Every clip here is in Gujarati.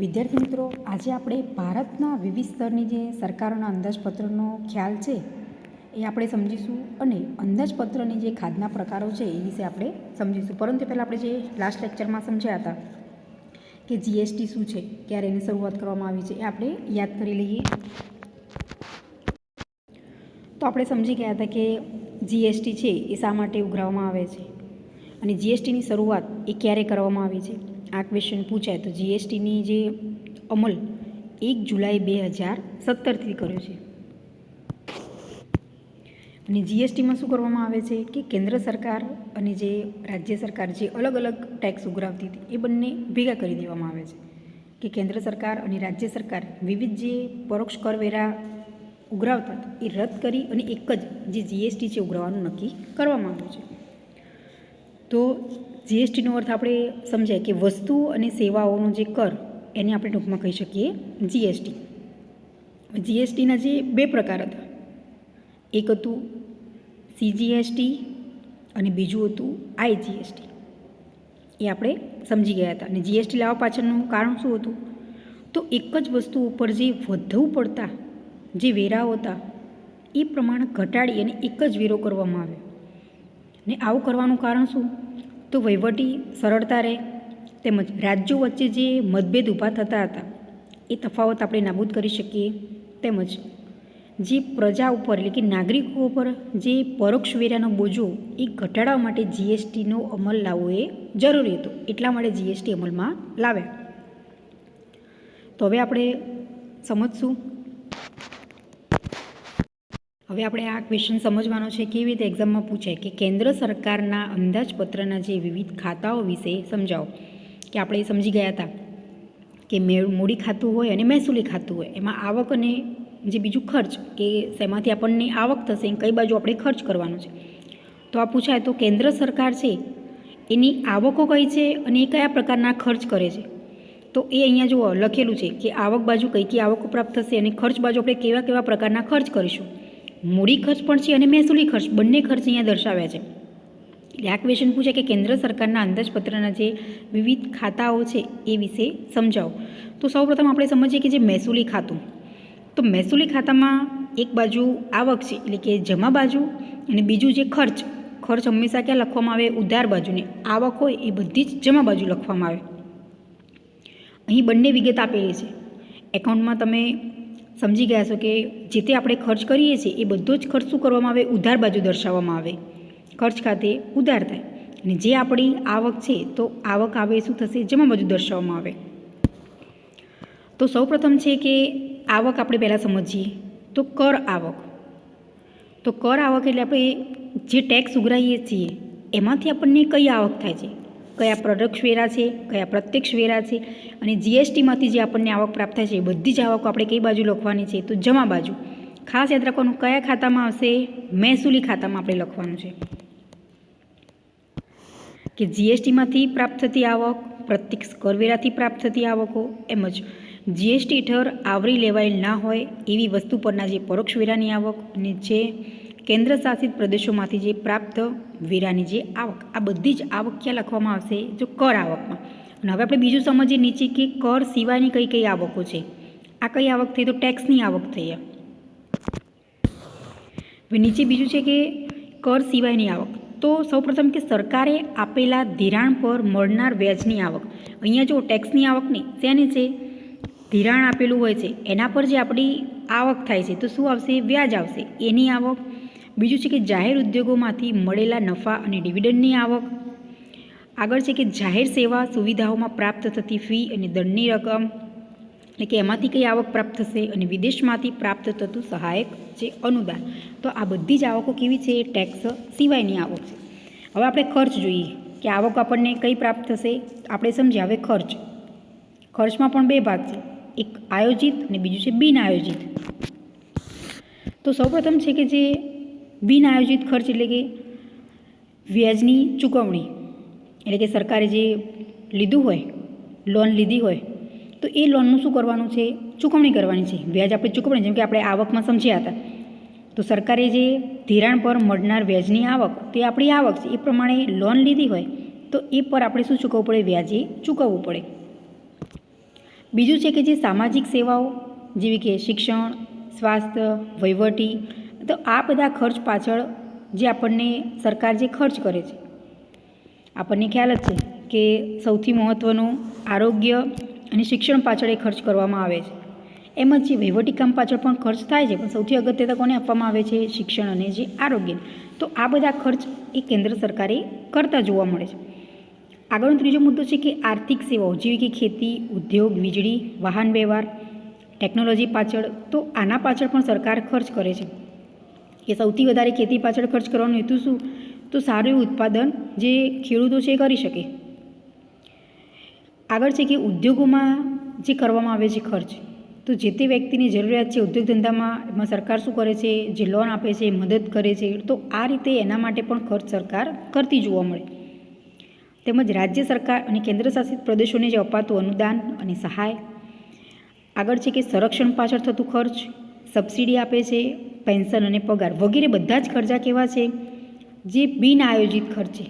વિદ્યાર્થી મિત્રો, આજે આપણે ભારતના વિવિધ સ્તરની જે સરકારોના અંદાજપત્રનો ખ્યાલ છે એ આપણે સમજીશું અને અંદાજપત્રની જે ખાધના પ્રકારો છે એ વિશે આપણે સમજીશું. પરંતુ પહેલાં આપણે જે લાસ્ટ લેક્ચરમાં સમજ્યા હતા કે જીએસટી શું છે, ક્યારે એની શરૂઆત કરવામાં આવી છે, એ આપણે યાદ કરી લઈએ. તો આપણે સમજી ગયા હતા કે જીએસટી છે એ શા માટે ઉઘરાવવામાં આવે છે અને જીએસટીની શરૂઆત એ ક્યારે કરવામાં આવી છે. આ ક્વેશ્ચન પૂછાય તો જીએસટીની જે અમલ 1 જુલાઈ 2017થી કર્યો છે. અને જીએસટીમાં શું કરવામાં આવે છે કે કેન્દ્ર સરકાર અને જે રાજ્ય સરકાર જે અલગ અલગ ટેક્સ ઉઘરાવતી હતી એ બંને ભેગા કરી દેવામાં આવે છે. કે કેન્દ્ર સરકાર અને રાજ્ય સરકાર વિવિધ જે પરોક્ષ કરવેરા ઉઘરાવતા એ રદ કરી અને એક જ જે જીએસટી છે ઉઘરાવવાનું નક્કી કરવામાં આવ્યું છે. તો જીએસટીનો અર્થ આપણે સમજાય કે વસ્તુઓ અને સેવાઓનો જે કર એને આપણે ટૂંકમાં કહી શકીએ જીએસટી. જીએસટીના જે બે પ્રકાર હતા, એક હતું સીજીએસટી અને બીજું હતું આઈજીએસટી. એ આપણે સમજી ગયા હતા. અને જીએસટી લાવવા પાછળનું કારણ શું હતું? તો એક જ વસ્તુ ઉપર જે વધુ પડતા જે વેરાઓ હતા એ પ્રમાણ ઘટાડી અને એક જ વેરો કરવામાં આવ્યો. ને આવું કરવાનું કારણ શું? તો વહીવટી સરળતા રહે, તેમજ રાજ્યો વચ્ચે જે મતભેદ ઊભા થતા હતા એ તફાવત આપણે નાબૂદ કરી શકીએ, તેમજ જે પ્રજા ઉપર એટલે કે નાગરિકો ઉપર જે પરોક્ષ વેરાનો બોજો એ ઘટાડવા માટે જીએસટીનો અમલ લાવવો એ જરૂરી હતો. એટલા માટે જીએસટી અમલમાં લાવ્યા. તો હવે આપણે સમજશું. હવે આપણે આ ક્વેશ્ચન સમજવાનો છે કેવી રીતે એક્ઝામમાં પૂછાય કે કેન્દ્ર સરકારના અંદાજપત્રના જે વિવિધ ખાતાઓ વિશે સમજાવો. કે આપણે સમજી ગયા હતા કે મૂડી ખાતું હોય અને મહેસૂલી ખાતું હોય. એમાં આવક અને જે બીજું ખર્ચ કે શેમાંથી આપણને આવક થશે એ કઈ બાજુ આપણે ખર્ચ કરવાનો છે. તો આ પૂછાય તો કેન્દ્ર સરકાર છે એની આવકો કઈ છે અને એ કયા પ્રકારના ખર્ચ કરે છે. તો એ અહીંયા જુઓ લખેલું છે કે આવક બાજુ કઈ કઈ આવકો પ્રાપ્ત થશે અને ખર્ચ બાજુ આપણે કેવા કેવા પ્રકારના ખર્ચ કરીશું. મૂડી ખર્ચ પણ છે અને મહેસૂલી ખર્ચ બંને ખર્ચ અહીંયા દર્શાવ્યા છે. એટલે આ ક્વેશ્ચન પૂછે કે કેન્દ્ર સરકારના અંદાજપત્રના જે વિવિધ ખાતાઓ છે એ વિશે સમજાવો. તો સૌપ્રથમ આપણે સમજીએ કે જે મહેસૂલી ખાતું. તો મહેસૂલી ખાતામાં એક બાજુ આવક છે એટલે કે જમા બાજુ અને બીજું જે ખર્ચ હંમેશા ક્યાં લખવામાં આવે? ઉધાર બાજુને. આવક હોય એ બધી જ જમા બાજુ લખવામાં આવે. અહીં બંને વિગત આપેલી છે. એકાઉન્ટમાં તમે સમજી ગયા છો કે જે તે આપણે ખર્ચ કરીએ છીએ એ બધો જ ખર્ચ શું કરવામાં આવે? ઉધાર બાજુ દર્શાવવામાં આવે. ખર્ચ ખાતે ઉધાર થાય. અને જે આપણી આવક છે તો આવક આવે શું થશે? જમા બાજુ દર્શાવવામાં આવે. તો સૌપ્રથમ છે કે આવક આપણે પહેલાં સમજીએ તો કર આવક. તો કર આવક એટલે આપણે જે ટેક્સ ઉઘરાવીએ છીએ એમાંથી આપણને કઈ આવક થાય છે? કયા પરોક્ષ વેરા છે, કયા પ્રત્યક્ષ વેરા છે, અને જીએસટીમાંથી જે આપણને આવક પ્રાપ્ત થાય છે એ બધી જ આવક આપણે કઈ બાજુ લખવાની છે? તો જમા બાજુ. ખાસ યાદ રાખવાનું કયા ખાતામાં આવશે? મહેસૂલી ખાતામાં આપણે લખવાનું છે. કે જીએસટીમાંથી પ્રાપ્ત થતી આવક, પ્રત્યક્ષ કરવેરાથી પ્રાપ્ત થતી આવકો, એમ જ જીએસટી હેઠળ આવરી લેવાયેલ ના હોય એવી વસ્તુ પરના જે પરોક્ષ વેરાની આવક અને જે કેન્દ્ર શાસિત પ્રદેશોમાંથી જે પ્રાપ્ત વેરાની જે આવક, આ બધી જ આવક ક્યાં લખવામાં આવશે? જો કર આવકમાં. અને હવે આપણે બીજું સમજીએ નીચે કે કર સિવાયની કઈ કઈ આવકો છે. આ કઈ આવક થઈ? તો ટેક્સની આવક થઈ. હવે નીચે બીજું છે કે કર સિવાયની આવક. તો સૌપ્રથમ કે સરકારે આપેલા ધિરાણ પર મળનાર વ્યાજની આવક. અહીંયા જો ટેક્સની આવક નહીં, શેની છે? ધિરાણ આપેલું હોય છે એના પર જે આપણી આવક થાય છે તો શું આવશે? વ્યાજ આવશે, એની આવક. બીજું છે કે જાહેર ઉદ્યોગોમાંથી મળેલા નફા અને ડિવિડન્ડની આવક. આગળ છે કે જાહેર સેવા સુવિધાઓમાં પ્રાપ્ત થતી ફી અને દંડની રકમ, એટલે કે એમાંથી કઈ આવક પ્રાપ્ત થશે. અને વિદેશમાંથી પ્રાપ્ત થતું સહાયક જે અનુદાન. તો આ બધી જ આવકો કેવી છે? ટેક્સ સિવાયની આવક છે. હવે આપણે ખર્ચ જોઈએ કે આવક આપણને કઈ પ્રાપ્ત થશે? આપણે સમજીએ હવે ખર્ચ. ખર્ચમાં પણ બે ભાગ છે, એક આયોજિત અને બીજું છે બિન આયોજિત. તો સૌપ્રથમ છે કે જે બિન આયોજિત ખર્ચ એટલે કે વ્યાજની ચૂકવણી. એટલે કે સરકારે જે લીધું હોય, લોન લીધી હોય તો એ લોનનું શું કરવાનું છે? ચૂકવણી કરવાની છે. વ્યાજ આપણે ચૂકવણી, જેમ કે આપણે આવકમાં સમજ્યા હતા. તો સરકારે જે ધિરાણ પર મળનાર વ્યાજની આવક તે આપણી આવક છે. એ પ્રમાણે લોન લીધી હોય તો એ પર આપણે શું ચૂકવવું પડે? વ્યાજે ચૂકવવું પડે. બીજું છે કે જે સામાજિક સેવાઓ જેવી કે શિક્ષણ, સ્વાસ્થ્ય, વહીવટી, તો આ બધા ખર્ચ પાછળ જે આપણને સરકાર જે ખર્ચ કરે છે, આપણને ખ્યાલ જ છે કે સૌથી મહત્ત્વનું આરોગ્ય અને શિક્ષણ પાછળ એ ખર્ચ કરવામાં આવે છે. એમ જ જે વહીવટી કામ પાછળ પણ ખર્ચ થાય છે, પણ સૌથી અગત્યતા કોને આપવામાં આવે છે? શિક્ષણ અને જે આરોગ્ય. તો આ બધા ખર્ચ એ કેન્દ્ર સરકારે કરતા જોવા મળે છે. આગળનો ત્રીજો મુદ્દો છે કે આર્થિક સેવાઓ જેવી કે ખેતી, ઉદ્યોગ, વીજળી, વાહન વ્યવહાર, ટેકનોલોજી પાછળ, તો આના પાછળ પણ સરકાર ખર્ચ કરે છે. કે સૌથી વધારે ખેતી પાછળ ખર્ચ કરવાનો હેતુ શું? તો સારું એવું ઉત્પાદન જે ખેડૂતો છે એ કરી શકે. આગળ છે કે ઉદ્યોગોમાં જે કરવામાં આવે છે ખર્ચ, તો જે તે વ્યક્તિની જરૂરિયાત છે ઉદ્યોગ ધંધામાં, એમાં સરકાર શું કરે છે? જે લોન આપે છે, મદદ કરે છે. તો આ રીતે એના માટે પણ ખર્ચ સરકાર કરતી જોવા મળે. તેમજ રાજ્ય સરકાર અને કેન્દ્ર શાસિત પ્રદેશોને જે અપાતું અનુદાન અને સહાય. આગળ છે કે સંરક્ષણ પાછળ થતું ખર્ચ, સબસિડી આપે છે, પેન્શન અને પગાર વગેરે બધા જ ખર્ચા કેવા છે? જે બિન આયોજિત ખર્ચ છે,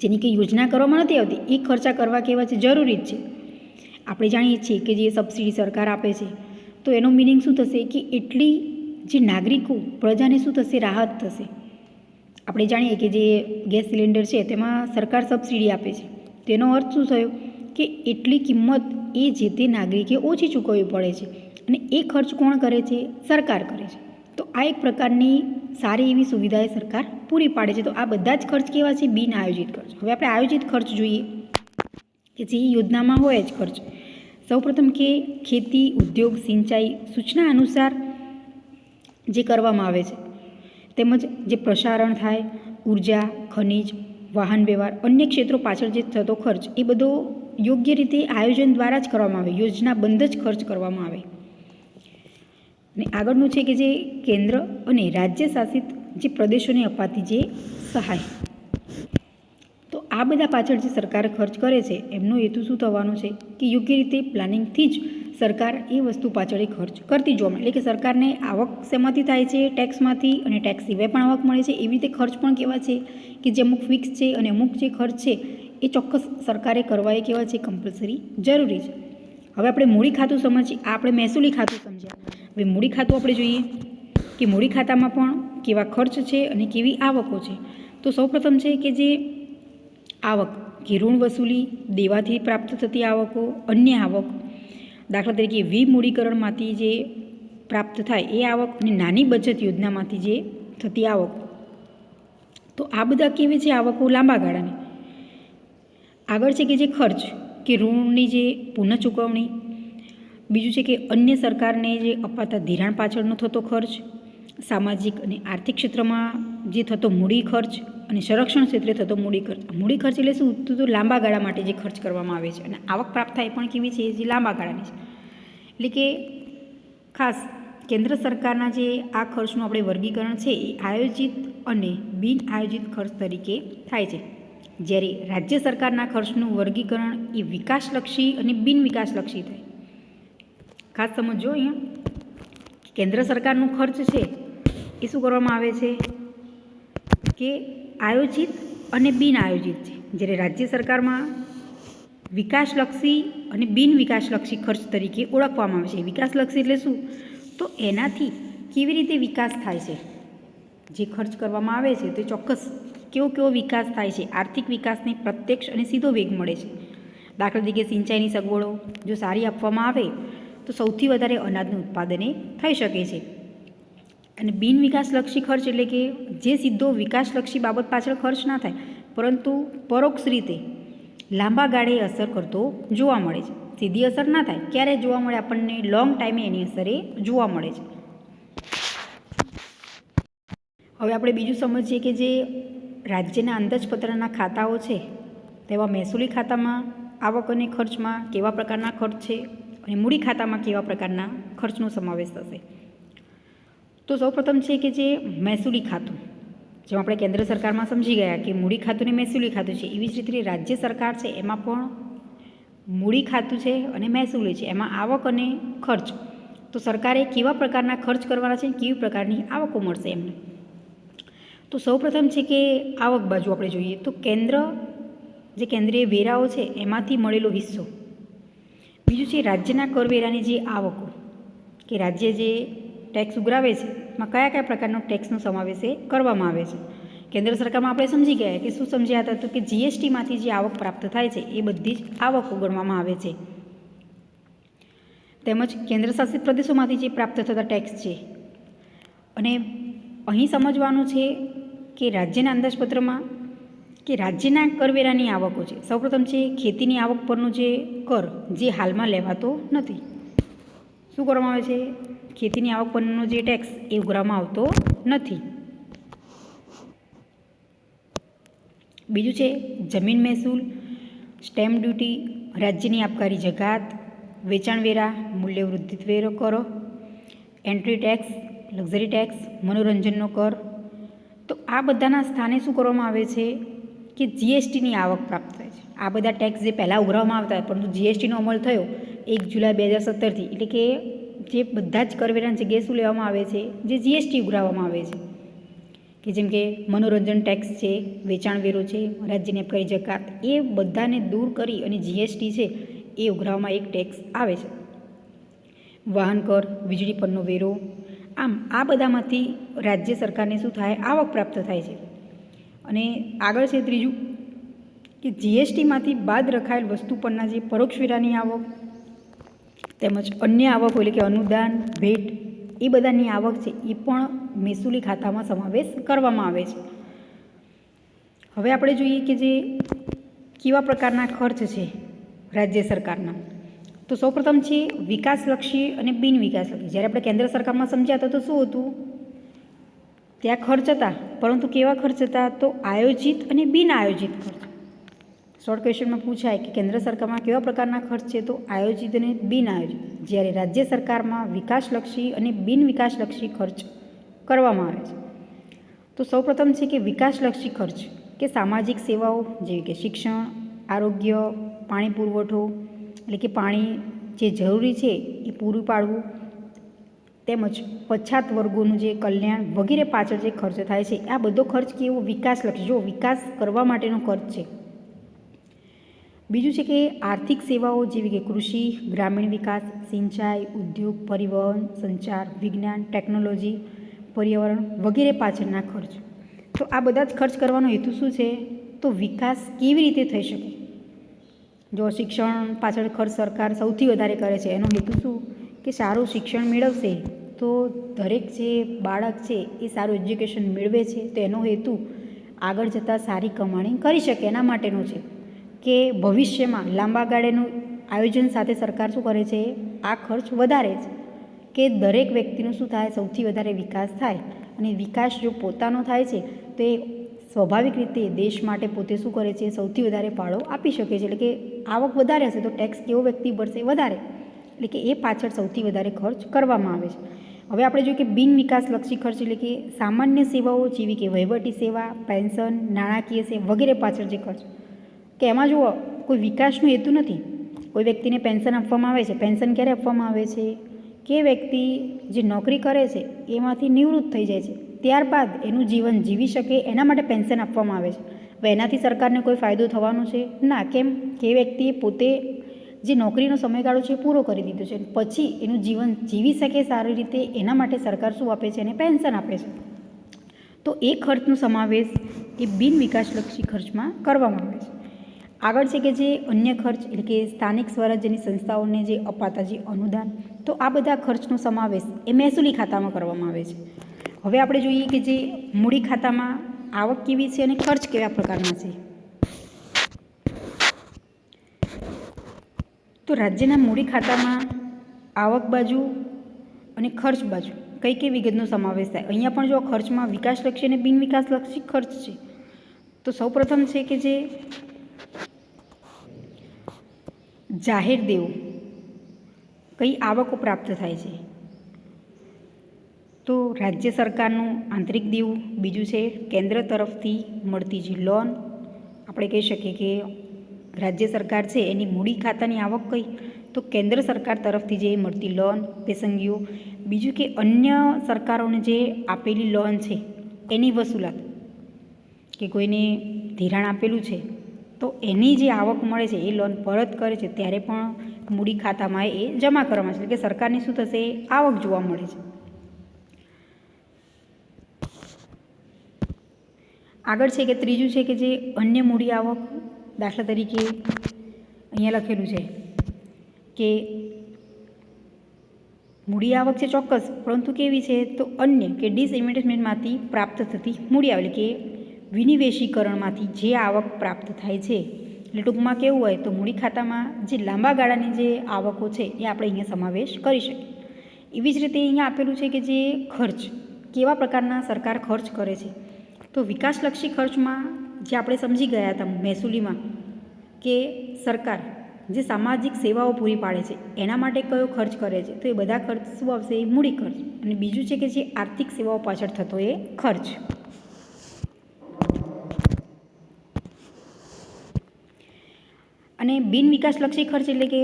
જેની કંઈ યોજના કરવામાં નથી આવતી, એ ખર્ચા કરવા કેવા છે? જરૂરી જ છે. આપણે જાણીએ છીએ કે જે સબસિડી સરકાર આપે છે, તો એનો મિનિંગ શું થશે? કે એટલી જે નાગરિકો, પ્રજાને શું થશે? રાહત થશે. આપણે જાણીએ કે જે ગેસ સિલિન્ડર છે તેમાં સરકાર સબસિડી આપે છે. તેનો અર્થ શું થયો? કે એટલી કિંમત એ જે તે નાગરિકે ઓછી ચૂકવવી પડે છે, અને એ ખર્ચ કોણ કરે છે? સરકાર કરે છે. તો આ એક પ્રકારની સારી એવી સુવિધા એ સરકાર પૂરી પાડે છે. તો આ બધા જ ખર્ચ કેવા છે? બિન આયોજિત ખર્ચ. હવે આપણે આયોજિત ખર્ચ જોઈએ કે જે યોજનામાં હોય જ ખર્ચ. સૌપ્રથમ કે ખેતી, ઉદ્યોગ, સિંચાઈ, સૂચના અનુસાર જે કરવામાં આવે છે, તેમજ જે પ્રસારણ થાય, ઉર્જા, ખનિજ, વાહન વ્યવહાર, અન્ય ક્ષેત્રો પાછળ જે થતો ખર્ચ, એ બધો યોગ્ય રીતે આયોજન દ્વારા જ કરવામાં આવે, યોજનાબંધ જ ખર્ચ કરવામાં આવે. અને આગળનું છે કે જે કેન્દ્ર અને રાજ્ય શાસિત જે પ્રદેશોને અપાતી જે સહાય, તો આ બધા પાછળ જે સરકાર ખર્ચ કરે છે એમનો હેતુ શું થવાનો છે? કે યોગ્ય રીતે પ્લાનિંગથી જ સરકાર એ વસ્તુ પાછળ ખર્ચ કરતી જોવા મળે. એટલે કે સરકારને આવક શેમાંથી થાય છે? ટેક્સમાંથી, અને ટેક્સ સિવાય પણ આવક મળે છે. એવી રીતે ખર્ચ પણ કેવા છે? કે જે અમુક ફિક્સ છે, અને અમુક જે ખર્ચ છે એ ચોક્કસ સરકારે કરવા એ કેવા છે? કમ્પલસરી, જરૂરી છે. હવે આપણે મૂડી ખાતું સમજીએ. આ આપણે મહેસૂલી ખાતું સમજ્યા. હવે મૂડી ખાતું આપણે જોઈએ કે મૂડી ખાતામાં પણ કેવા ખર્ચ છે અને કેવી આવકો છે. તો સૌપ્રથમ છે કે જે આવક, કે ઋણ વસૂલી, દેવાથી પ્રાપ્ત થતી આવકો, અન્ય આવક, દાખલા તરીકે વિમૂડીકરણમાંથી જે પ્રાપ્ત થાય એ આવક, અને નાની બચત યોજનામાંથી જે થતી આવક. તો આ બધા કેવી છે? આવકો લાંબા ગાળાની. આગળ છે કે જે ખર્ચ, કે ઋણની જે પુનઃ ચૂકવણી. બીજું છે કે અન્ય સરકારને જે અપાતા ધિરાણ પાછળનો થતો ખર્ચ, સામાજિક અને આર્થિક ક્ષેત્રમાં જે થતો મૂડી ખર્ચ, અને સંરક્ષણ ક્ષેત્રે થતો મૂડી ખર્ચ. મૂડી ખર્ચ એટલે શું? તો લાંબા ગાળા માટે જે ખર્ચ કરવામાં આવે છે. અને આવક પ્રાપ્ત થાય પણ કેવી છે? જે લાંબા ગાળાની છે. એટલે કે ખાસ કેન્દ્ર સરકારના જે આ ખર્ચનું આપણે વર્ગીકરણ છે એ આયોજિત અને બિન આયોજિત ખર્ચ તરીકે થાય છે. જ્યારે રાજ્ય સરકારના ખર્ચનું વર્ગીકરણ એ વિકાસલક્ષી અને બિન વિકાસલક્ષી થાય. ખાસ સમજો અહીંયા, કેન્દ્ર સરકારનું ખર્ચ છે એ શું કરવામાં આવે છે? કે આયોજિત અને બિન આયોજિત છે. જ્યારે રાજ્ય સરકારમાં વિકાસલક્ષી અને બિન વિકાસલક્ષી ખર્ચ તરીકે ઓળખવામાં આવે છે. વિકાસલક્ષી એટલે શું? તો એનાથી કેવી રીતે વિકાસ થાય છે? જે ખર્ચ કરવામાં આવે છે તે ચોક્કસ કેવો વિકાસ થાય છે? આર્થિક વિકાસને પ્રત્યક્ષ અને સીધો વેગ મળે છે. દાખલા તરીકે સિંચાઈની સગવડો જો સારી આપવામાં આવે તો સૌથી વધારે અનાજનું ઉત્પાદન થઈ શકે છે. અને બિન વિકાસલક્ષી ખર્ચ એટલે કે જે સીધો વિકાસલક્ષી બાબત પાછળ ખર્ચ ના થાય, પરંતુ પરોક્ષ રીતે લાંબા ગાળે અસર કરતો જોવા મળે છે. સીધી અસર ના થાય, ક્યારે જોવા મળે આપણને? લોંગ ટાઈમે એની અસર એ જોવા મળે છે. હવે આપણે બીજું સમજીએ કે જે રાજ્યના અંદાજપત્રના ખાતાઓ છે તેમાં મહેસૂલી ખાતામાં આવક અને ખર્ચમાં કેવા પ્રકારના ખર્ચ છે, અને મૂડી ખાતામાં કેવા પ્રકારના ખર્ચનો સમાવેશ થશે. તો સૌપ્રથમ છે કે જે મહેસૂલી ખાતું, જેમાં આપણે કેન્દ્ર સરકારમાં સમજી ગયા કે મૂડી ખાતું ને મહેસૂલી ખાતું છે, એવી જ રીતે રાજ્ય સરકાર છે એમાં પણ મૂડી ખાતું છે અને મહેસૂલી છે. એમાં આવક અને ખર્ચ, તો સરકારે કેવા પ્રકારના ખર્ચ કરવાના છે, કેવી પ્રકારની આવકો મળશે એમને. તો સૌપ્રથમ છે કે આવક બાજુ આપણે જોઈએ તો કેન્દ્રીય વેરાઓ છે એમાંથી મળેલો હિસ્સો. બીજું છે રાજ્યના કરવેરાની જે આવકો, કે રાજ્ય જે ટેક્સ ઉઘરાવે છે એમાં કયા કયા પ્રકારનો ટેક્સનો સમાવેશ કરવામાં આવે છે. કેન્દ્ર સરકારમાં આપણે સમજી ગયા કે શું સમજ્યા હતા, તો કે જીએસટીમાંથી જે આવક પ્રાપ્ત થાય છે એ બધી જ આવક ગણવામાં આવે છે. તેમજ કેન્દ્ર શાસિત પ્રદેશોમાંથી જે પ્રાપ્ત થતા ટેક્સ છે. અને અહીં સમજવાનું છે કે રાજ્યના અંદાજપત્રમાં કે રાજ્યના કરવેરાની આવકો છે. સૌપ્રથમ છે ખેતીની આવક પરનો જે કર જે હાલમાં લેવાતો નથી. શું કરવામાં આવે છે? ખેતીની આવક પરનો જે ટેક્સ એ ઉઘરાવવામાં આવતો નથી. બીજું છે જમીન મહેસૂલ, સ્ટેમ્પ ડ્યુટી, રાજ્યની આબકારી જકાત, વેચાણ વેરા, મૂલ્ય વૃદ્ધિ વેરો કરો, એન્ટ્રી ટેક્સ, લક્ઝરી ટેક્સ, મનોરંજનનો કર. તો આ બધાના સ્થાને શું કરવામાં આવે છે કે જીએસટીની આવક પ્રાપ્ત થાય છે. આ બધા ટેક્સ જે પહેલાં ઉઘરાવવામાં આવતા પરંતુ જીએસટીનો અમલ થયો 1 જુલાઈ 2017થી, એટલે કે જે બધા જ કરવેરાની જગ્યાએ શું લેવામાં આવે છે, જે જીએસટી ઉઘરાવવામાં આવે છે. કે જેમ કે મનોરંજન ટેક્સ છે, વેચાણ વેરો છે, રાજ્યની આબકારી જકાત, એ બધાને દૂર કરી અને જીએસટી છે એ ઉઘરાવવામાં એક ટેક્સ આવે છે. વાહન કર, વીજળી પરનો વેરો, આમ આ બધામાંથી રાજ્ય સરકારને શું થાય? આવક પ્રાપ્ત થાય છે. અને આગળ છે ત્રીજું કે જીએસટીમાંથી બાદ રખાયેલ વસ્તુ પરના જે પરોક્ષ વેરાની આવક તેમજ અન્ય આવક એટલે કે અનુદાન, ભેટ, એ બધાની આવક છે એ પણ મહેસૂલી ખાતામાં સમાવેશ કરવામાં આવે છે. હવે આપણે જોઈએ કે જે કેવા પ્રકારના ખર્ચ છે રાજ્ય સરકારના. તો સૌપ્રથમ છે વિકાસલક્ષી અને બિન વિકાસલક્ષી. જ્યારે આપણે કેન્દ્ર સરકારમાં સમજ્યા હતા તો શું હતું? ત્યાં ખર્ચ હતા, પરંતુ કેવા ખર્ચ હતા? તો આયોજિત અને બિન આયોજિત ખર્ચ. શોર્ટ ક્વેશ્ચનમાં પૂછાય કે કેન્દ્ર સરકારમાં કેવા પ્રકારના ખર્ચ છે? તો આયોજિત અને બિન આયોજિત. જ્યારે રાજ્ય સરકારમાં વિકાસલક્ષી અને બિન વિકાસલક્ષી ખર્ચ કરવામાં આવે છે. તો સૌપ્રથમ છે કે વિકાસલક્ષી ખર્ચ, કે સામાજિક સેવાઓ જેવી કે શિક્ષણ, આરોગ્ય, પાણી પુરવઠો, એટલે કે પાણી જે જરૂરી છે એ પૂરું પાડવું, તેમજ પછાત વર્ગોનું જે કલ્યાણ વગેરે પાછળ જે ખર્ચ થાય છે, આ બધો ખર્ચ કેવો? વિકાસલક્ષી, જો વિકાસ કરવા માટેનો ખર્ચ છે. બીજું છે કે આર્થિક સેવાઓ જેવી કે કૃષિ, ગ્રામીણ વિકાસ, સિંચાઈ, ઉદ્યોગ, પરિવહન, સંચાર, વિજ્ઞાન, ટેકનોલોજી, પર્યાવરણ વગેરે પાછળના ખર્ચ. તો આ બધા જ ખર્ચ કરવાનો હેતુ શું છે? તો વિકાસ કેવી રીતે થઈ શકે? જો શિક્ષણ પાછળ ખર્ચ સરકાર સૌથી વધારે કરે છે, એનો હેતુ શું? કે સારું શિક્ષણ મેળવશે તો દરેક જે બાળક છે એ સારું એજ્યુકેશન મેળવે છે તો એનો હેતુ આગળ જતાં સારી કમાણી કરી શકે એના માટેનો છે. કે ભવિષ્યમાં લાંબા ગાળાનું આયોજન સાથે સરકાર શું કરે છે? આ ખર્ચ વધારે છે કે દરેક વ્યક્તિનું શું થાય? સૌથી વધારે વિકાસ થાય. અને વિકાસ જો પોતાનો થાય છે તો એ સ્વાભાવિક રીતે દેશ માટે પોતે શું કરે છે? સૌથી વધારે ફાળો આપી શકે છે. એટલે કે આવક વધારે હશે તો ટેક્સ કેવો વ્યક્તિ ભરશે? વધારે. એટલે કે એ પાછળ સૌથી વધારે ખર્ચ કરવામાં આવે છે. હવે આપણે જોઈએ કે બિન વિકાસલક્ષી ખર્ચ એટલે કે સામાન્ય સેવાઓ જેવી કે વહીવટી સેવા, પેન્શન, નાણાકીય સેવા વગેરે પાછળ જે ખર્ચ, કે એમાં જુઓ કોઈ વિકાસનો હેતુ નથી. કોઈ વ્યક્તિને પેન્શન આપવામાં આવે છે, પેન્શન ક્યારે આપવામાં આવે છે? કે વ્યક્તિ જે નોકરી કરે છે એમાંથી નિવૃત્ત થઈ જાય છે, ત્યારબાદ એનું જીવન જીવી શકે એના માટે પેન્શન આપવામાં આવે છે. હવે એનાથી સરકારને કોઈ ફાયદો થવાનો છે? ના. કેમ? કે એ વ્યક્તિએ પોતે જે નોકરીનો સમયગાળો છે એ પૂરો કરી દીધો છે, પછી એનું જીવન જીવી શકે સારી રીતે એના માટે સરકાર શું આપે છે? એને પેન્શન આપે છે. તો એ ખર્ચનો સમાવેશ એ બિન વિકાસલક્ષી ખર્ચમાં કરવામાં આવે છે. આગળ છે કે જે અન્ય ખર્ચ એટલે કે સ્થાનિક સ્વરાજ્યની સંસ્થાઓને જે અપાતા જે અનુદાન, તો આ બધા ખર્ચનો સમાવેશ એ મહેસૂલી ખાતામાં કરવામાં આવે છે. હવે આપણે જોઈએ કે જે મૂડી ખાતામાં આવક કેવી છે અને ખર્ચ કેવા પ્રકારના છે. તો રાજ્યના મૂડી ખાતામાં આવક બાજુ અને ખર્ચ બાજુ કઈ કઈ વિગતનો સમાવેશ થાય? અહીંયા પણ જો ખર્ચમાં વિકાસલક્ષી અને બિન વિકાસલક્ષી ખર્ચ છે. તો સૌપ્રથમ છે કે જે જાહેર દેવું, કઈ આવકો પ્રાપ્ત થાય છે? તો રાજ્ય સરકારનું આંતરિક દેવું. બીજું છે કેન્દ્ર તરફથી મળતી જે લોન. આપણે કહી શકીએ કે રાજ્ય સરકાર છે એની મૂડી ખાતાની આવક કઈ? તો કેન્દ્ર સરકાર તરફથી જે મળતી લોન, પેશંગીઓ. બીજું કે અન્ય સરકારોને જે આપેલી લોન છે એની વસૂલાત, કે કોઈને ધિરાણ આપેલું છે તો એની જે આવક મળે છે એ લોન પરત કરે છે ત્યારે પણ મૂડી ખાતામાં એ જમા કરવામાં છે, એટલે કે સરકારની શું થશે, આવક જોવા મળે છે. આગળ છે કે ત્રીજું છે કે જે અન્ય મૂડી આવક, દાખલા તરીકે અહીંયા લખેલું છે કે મૂડી આવક છે ચોક્કસ, પરંતુ કેવી છે, તો અન્ય કે ડિસઇન્વેસ્ટમેન્ટમાંથી પ્રાપ્ત થતી મૂડી આવક, એટલે કે વિનિવેશીકરણમાંથી જે આવક પ્રાપ્ત થાય છે. એટલે ટૂંકમાં કેવું હોય તો મૂડી ખાતામાં જે લાંબા ગાળાની જે આવકો છે એ આપણે અહીંયા સમાવેશ કરી શકીએ. એવી જ રીતે અહીંયા આપેલું છે કે જે ખર્ચ, કેવા પ્રકારના સરકાર ખર્ચ કરે છે, તો વિકાસલક્ષી ખર્ચમાં જે આપણે સમજી ગયા હતા મહેસૂલીમાં કે સરકાર જે સામાજિક સેવાઓ પૂરી પાડે છે એના માટે કયો ખર્ચ કરે છે, તો એ બધા ખર્ચ શું આવશે, એ મૂડી ખર્ચ. અને બીજું છે કે જે આર્થિક સેવાઓ પાછળ થતો એ ખર્ચ. અને બિન વિકાસલક્ષી ખર્ચ એટલે કે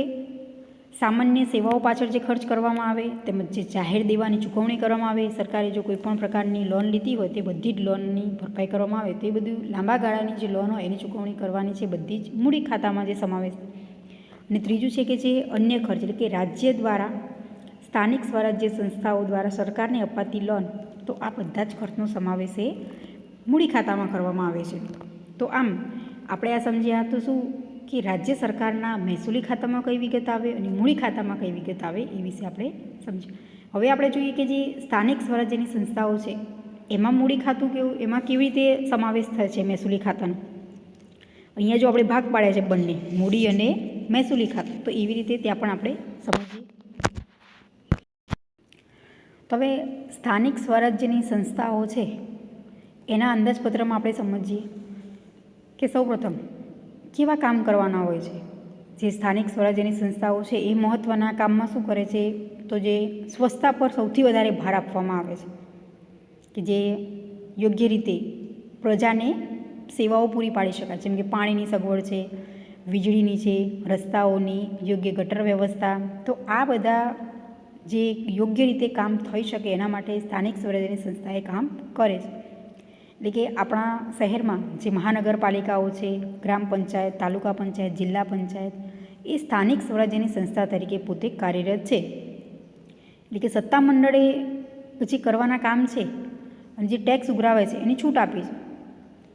સામાન્ય સેવાઓ પાછળ જે ખર્ચ કરવામાં આવે, તેમજ જે જાહેર દેવાની ચૂકવણી કરવામાં આવે, સરકારે જો કોઈ પણ પ્રકારની લોન લીધી હોય તે બધી જ લોનની ભરપાઈ કરવામાં આવે, તો એ બધું લાંબા ગાળાની જે લોન હોય એની ચૂકવણી કરવાની છે, બધી જ મૂડી ખાતામાં જે સમાવેશ. અને ત્રીજું છે કે જે અન્ય ખર્ચ એટલે કે રાજ્ય દ્વારા સ્થાનિક સ્વરાજ્ય સંસ્થાઓ દ્વારા સરકારને અપાતી લોન, તો આ બધા જ ખર્ચનો સમાવેશ એ મૂડી ખાતામાં કરવામાં આવે છે. તો આમ આપણે આ સમજ્યા તો શું કે રાજ્ય સરકારના મહેસૂલી ખાતામાં કઈ વિગત આવે અને મૂડી ખાતામાં કઈ વિગત આવે એ વિશે આપણે સમજીએ. હવે આપણે જોઈએ કે જે સ્થાનિક સ્વરાજ્યની સંસ્થાઓ છે એમાં મૂડી ખાતું કેવું, એમાં કેવી રીતે સમાવેશ થાય છે મહેસૂલી ખાતાનો. અહીંયા જો આપણે ભાગ પાડ્યા છે બંને, મૂડી અને મહેસૂલી ખાતું, તો એવી રીતે ત્યાં પણ આપણે સમજીએ. તો હવે સ્થાનિક સ્વરાજ્યની સંસ્થાઓ છે એના અંદાજપત્રમાં આપણે સમજીએ કે સૌપ્રથમ કેવા કામ કરવાના હોય છે. જે સ્થાનિક સ્વરાજ્યની સંસ્થાઓ છે એ મહત્ત્વના કામમાં શું કરે છે, તો જે સ્વચ્છતા પર સૌથી વધારે ભાર આપવામાં આવે છે, કે જે યોગ્ય રીતે પ્રજાને સેવાઓ પૂરી પાડી શકાય, જેમ કે પાણીની સગવડ છે, વીજળીની છે, રસ્તાઓની, યોગ્ય ગટર વ્યવસ્થા. તો આ બધા જે યોગ્ય રીતે કામ થઈ શકે એના માટે સ્થાનિક સ્વરાજ્યની સંસ્થાએ કામ કરે છે. એટલે કે આપણા શહેરમાં જે મહાનગરપાલિકાઓ છે, ગ્રામ પંચાયત, તાલુકા પંચાયત, જિલ્લા પંચાયત, એ સ્થાનિક સ્વરાજ્યની સંસ્થા તરીકે પોતે કાર્યરત છે. એટલે કે સત્તામંડળે જે કરવાના કામ છે અને જે ટેક્સ ઉઘરાવે છે એની છૂટ આપી છે,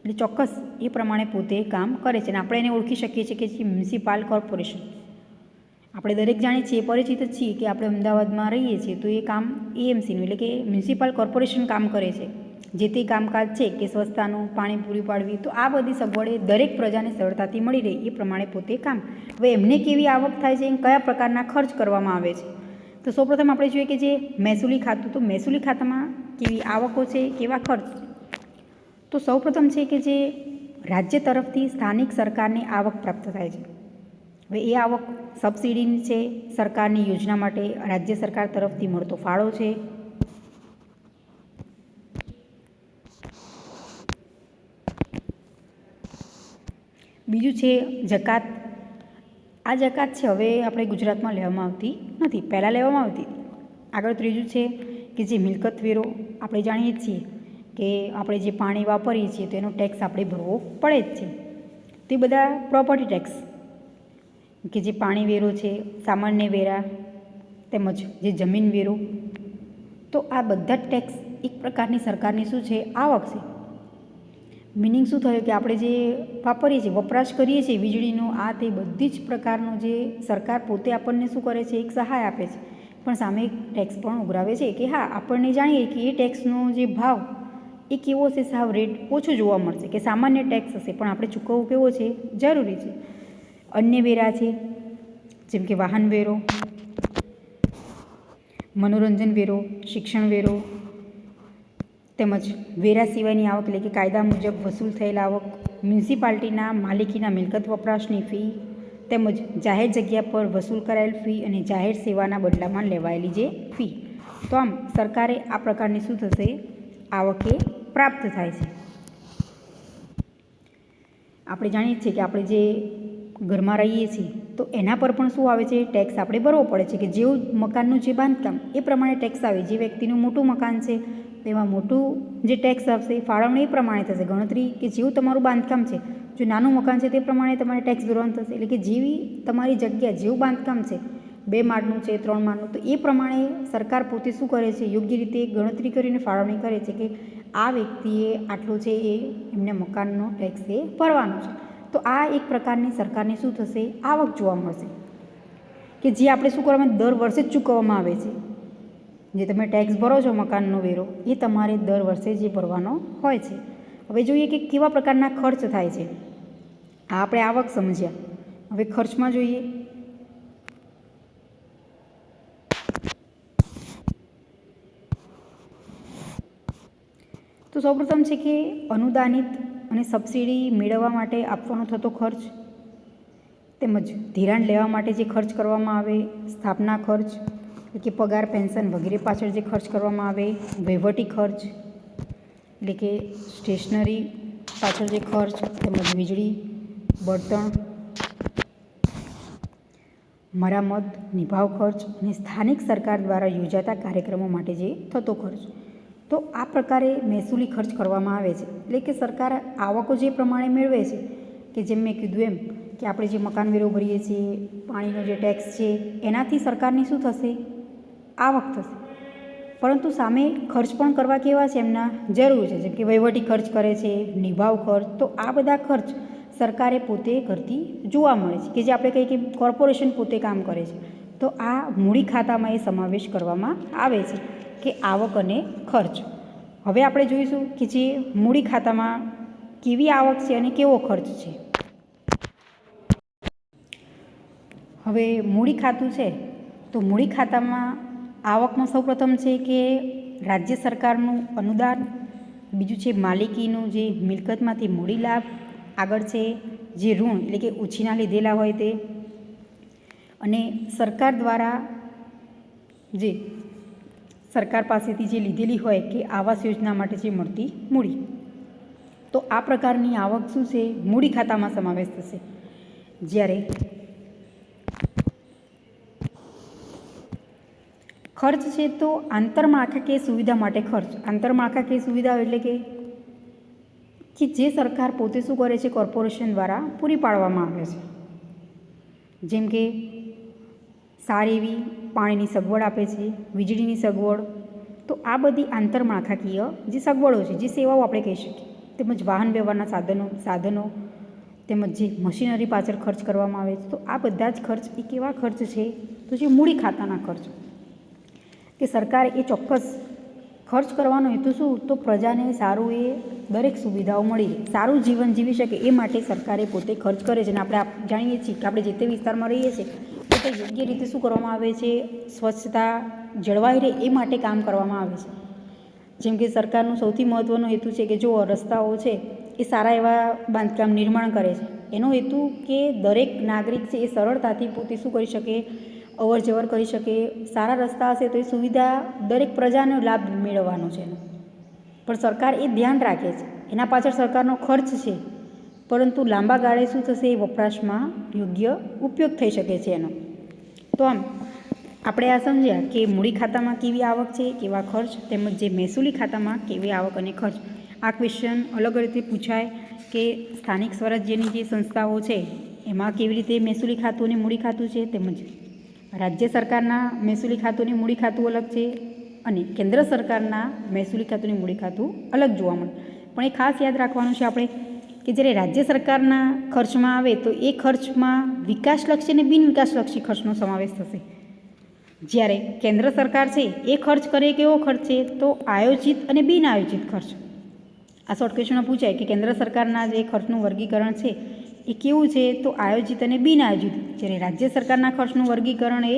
એટલે ચોક્કસ એ પ્રમાણે પોતે કામ કરે છે. અને આપણે એને ઓળખી શકીએ છીએ કે જે મ્યુનિસિપલ કોર્પોરેશન, આપણે દરેક જાણીએ છીએ, પરિચિત જ છીએ કે આપણે અમદાવાદમાં રહીએ છીએ તો એ કામ એએમસીનું એટલે કે મ્યુનિસિપલ કોર્પોરેશન કામ કરે છે. જે તે કામકાજ છે કે સ્વચ્છતાનું, પાણી પૂરી પાડવી, તો આ બધી સગવડે દરેક પ્રજાને સરળતાથી મળી રહે એ પ્રમાણે પોતે કામ. હવે એમને કેવી આવક થાય છે, કયા પ્રકારના ખર્ચ કરવામાં આવે છે, તો સૌપ્રથમ આપણે જોઈએ કે જે મહેસૂલી ખાતું, તો મહેસૂલી ખાતામાં કેવી આવકો છે, કેવા ખર્ચ. તો સૌપ્રથમ છે કે જે રાજ્ય તરફથી સ્થાનિક સરકારને આવક પ્રાપ્ત થાય છે. હવે એ આવક સબસિડીની છે, સરકારની યોજના માટે રાજ્ય સરકાર તરફથી મળતો ફાળો છે. બીજું છે જકાત. આ જકાત છે હવે આપણે ગુજરાતમાં લેવામાં આવતી નથી, પહેલાં લેવામાં આવતી. આગળ ત્રીજું છે કે જે મિલકત વેરો, આપણે જાણીએ છીએ કે આપણે જે પાણી વાપરીએ છીએ તો એનો ટેક્સ આપણે ભરવો પડે જ છે. તે બધા પ્રોપર્ટી ટેક્સ, કે જે પાણી વેરો છે, સામાન્ય વેરા, તેમજ જે જમીન વેરો, તો આ બધા જ ટેક્સ એક પ્રકારની સરકારની શું છે, આવક છે. મિનિંગ શું થયું કે આપણે જે વાપરીએ છીએ, વપરાશ કરીએ છીએ વીજળીનો, આ તે બધી જ પ્રકારનો જે સરકાર પોતે આપણને શું કરે છે, એક સહાય આપે છે, પણ સામે ટેક્સ પણ ઉઘરાવે છે. કે હા, આપણને જાણીએ કે એ ટેક્સનો જે ભાવ એ કેવો છે, સાવ રેટ ઓછો જોવા મળશે, કે સામાન્ય ટેક્સ હશે પણ આપણે ચૂકવવું કેવો છે, જરૂરી છે. અન્ય વેરા છે જેમ કે વાહન વેરો, મનોરંજન વેરો, શિક્ષણ વેરો, તેમજ વેરા સિવાયની આવક એટલે કે કાયદા મુજબ વસૂલ થયેલ આવક, મ્યુનિસિપાલિટીના માલિકીના મિલકત વપરાશની ફી, તેમજ જાહેર જગ્યા પર વસૂલ કરાયેલ ફી અને જાહેર સેવાના બદલામાં લેવાયેલી જે ફી. તો આમ સરકારે આ પ્રકારની શું થશે, આવકે પ્રાપ્ત થાય છે. આપણે જાણીએ છીએ કે આપણે જે ઘરમાં રહીએ છીએ તો એના પર પણ શું આવે છે, ટેક્સ આપણે ભરવો પડે છે. કે જેવું મકાનનું જે બાંધકામ એ પ્રમાણે ટેક્સ આવે. જે વ્યક્તિનું મોટું મકાન છે તેમાં મોટું જે ટેક્સ આવશે, ફાળવણી એ પ્રમાણે થશે, ગણતરી કે જેવું તમારું બાંધકામ છે જો નાનું મકાન છે તે પ્રમાણે તમારે ટેક્સ ભરવાનું થશે. એટલે કે જેવી તમારી જગ્યા, જેવું બાંધકામ છે, 2 માળનું છે, 3 માળનું, તો એ પ્રમાણે સરકાર પોતે શું કરે છે, યોગ્ય રીતે ગણતરી કરીને ફાળવણી કરે છે કે આ વ્યક્તિએ આટલું છે એ એમને મકાનનો ટેક્સ એ ભરવાનો છે. તો આ એક પ્રકારની સરકારની શું થશે, આવક જોવા મળશે, કે જે આપણે શું કરવામાં દર વર્ષે જ ચૂકવવામાં આવે છે. જે તમે ટેક્સ ભરો છો મકાનનો વેરો, એ તમારે દર વર્ષે જે ભરવાનો હોય છે. હવે જોઈએ કે કેવા પ્રકારના ખર્ચ થાય છે. આ આપણે આવક સમજ્યા. હવે ખર્ચમાં જોઈએ તો સૌપ્રથમ છે કે અનુદાનિત અને સબસિડી મેળવવા માટે આપવાનો થતો ખર્ચ, તેમજ ધિરાણ લેવા માટે જે ખર્ચ કરવામાં આવે, સ્થાપના ખર્ચ એટલે કે પગાર, પેન્શન વગેરે પાછળ જે ખર્ચ કરવામાં આવે, વહીવટી ખર્ચ એટલે કે સ્ટેશનરી પાછળ જે ખર્ચ, તેમજ વીજળી, બળતણ, મરામત, નિભાવ ખર્ચ અને સ્થાનિક સરકાર દ્વારા યોજાતા કાર્યક્રમો માટે જે થતો ખર્ચ. તો આ પ્રકારે મહેસૂલી ખર્ચ કરવામાં આવે છે. એટલે કે સરકાર આવકો જે પ્રમાણે મેળવે છે, કે જેમ મેં કીધું એમ કે આપણે જે મકાન વેરો ભરીએ છીએ, પાણીનો જે ટેક્સ છે, એનાથી સરકારની શું થશે, આવક થશે. પરંતુ સામે ખર્ચ પણ કરવા કેવા છે એમના જરૂર છે, જેમ કે વહીવટી ખર્ચ કરે છે, નિભાવ ખર્ચ. તો આ બધા ખર્ચ સરકારે પોતે કરતી જોવા મળે છે, કે જે આપણે કહીએ કે કોર્પોરેશન પોતે કામ કરે છે. તો આ મૂડી ખાતામાં એ સમાવેશ કરવામાં આવે છે કે આવક અને ખર્ચ. હવે આપણે જોઈશું કે જે મૂડી ખાતામાં કેવી આવક છે અને કેવો ખર્ચ છે. હવે મૂડી ખાતું છે, તો મૂડી ખાતામાં આવકમાં સૌપ્રથમ છે કે રાજ્ય સરકારનું અનુદાન, બીજું છે માલિકીનું જે મિલકતમાંથી મૂડી લાભ, આગળ છે જે ઋણ એટલે કે ઉછીના લીધેલા હોય તે, અને સરકાર દ્વારા જે સરકાર પાસેથી જે લીધેલી હોય કે આવાસ યોજના માટે જે મળતી મૂડી. તો આ પ્રકારની આવક શું છે, મૂડી ખાતામાં સમાવેશ થશે. જ્યારે ખર્ચ છે તો આંતરમાળખાકીય સુવિધા માટે ખર્ચ. આંતરમાળખાકીય સુવિધાઓ એટલે કે જે સરકાર પોતે શું કરે છે, કોર્પોરેશન દ્વારા પૂરી પાડવામાં આવે છે. જેમ કે સારી એવી પાણીની સગવડ આપે છે, વીજળીની સગવડ. તો આ બધી આંતરમાળખાકીય જે સગવડો છે, જે સેવાઓ આપણે કહી શકીએ, તેમજ વાહન વ્યવહારના સાધનો તેમજ જે મશીનરી પાછળ ખર્ચ કરવામાં આવે છે. તો આ બધા જ ખર્ચ એ કેવા ખર્ચ છે, તો જે મૂડી ખાતાના ખર્ચ, કે સરકાર એ ચોક્કસ ખર્ચ કરવાનો હેતુ શું, તો પ્રજાને સારું એ દરેક સુવિધાઓ મળી રહે, સારું જીવન જીવી શકે એ માટે સરકારે પોતે ખર્ચ કરે છે. અને આપણે જાણીએ છીએ કે આપણે જે તે વિસ્તારમાં રહીએ છીએ તો યોગ્ય રીતે શું કરવામાં આવે છે, સ્વચ્છતા જળવાઈ રહે એ માટે કામ કરવામાં આવે છે. જેમ કે સરકારનું સૌથી મહત્ત્વનો હેતુ છે કે જો રસ્તાઓ છે એ સારા એવા બાંધકામ નિર્માણ કરે છે. એનો હેતુ કે દરેક નાગરિક છે એ સરળતાથી પોતે શું કરી શકે, અવર જવર કરી શકે. સારા રસ્તા હશે તો એ સુવિધા દરેક પ્રજાનો લાભ મેળવવાનો છે. પણ સરકાર એ ધ્યાન રાખે છે, એના પાછળ સરકારનો ખર્ચ છે, પરંતુ લાંબા ગાળે શું થશે, એ વપરાશમાં યોગ્ય ઉપયોગ થઈ શકે છે એનો. તો આમ આપણે આ સમજ્યા કે મૂડી ખાતામાં કેવી આવક છે, કેવા ખર્ચ, તેમજ જે મહેસૂલી ખાતામાં કેવી આવક અને ખર્ચ. આ ક્વેશ્ચન અલગ રીતે પૂછાય કે સ્થાનિક સ્વરાજ્યની જે સંસ્થાઓ છે એમાં કેવી રીતે મહેસૂલી ખાતું અને મૂડી ખાતું છે, તેમજ રાજ્ય સરકારના મહેસૂલી ખાતું અને મૂડી ખાતું અલગ છે, અને કેન્દ્ર સરકારના મહેસૂલી ખાતું અને મૂડી ખાતું અલગ જોવા મળે. પણ એ ખાસ યાદ રાખવાનું છે આપણે કે જ્યારે રાજ્ય સરકારના ખર્ચમાં આવે તો એ ખર્ચમાં વિકાસલક્ષી અને બિન વિકાસલક્ષી ખર્ચનો સમાવેશ થશે. જ્યારે કેન્દ્ર સરકાર છે એ ખર્ચ કરે કેવો ખર્ચ છે, તો આયોજિત અને બિન આયોજિત ખર્ચ. આ શોર્ટ ક્વેશ્ચનમાં પૂછાય કે કેન્દ્ર સરકારના જે ખર્ચનું વર્ગીકરણ છે એ કેવું છે, તો આયોજિત અને બિન આયોજિત. જ્યારે રાજ્ય સરકારના ખર્ચનું વર્ગીકરણ એ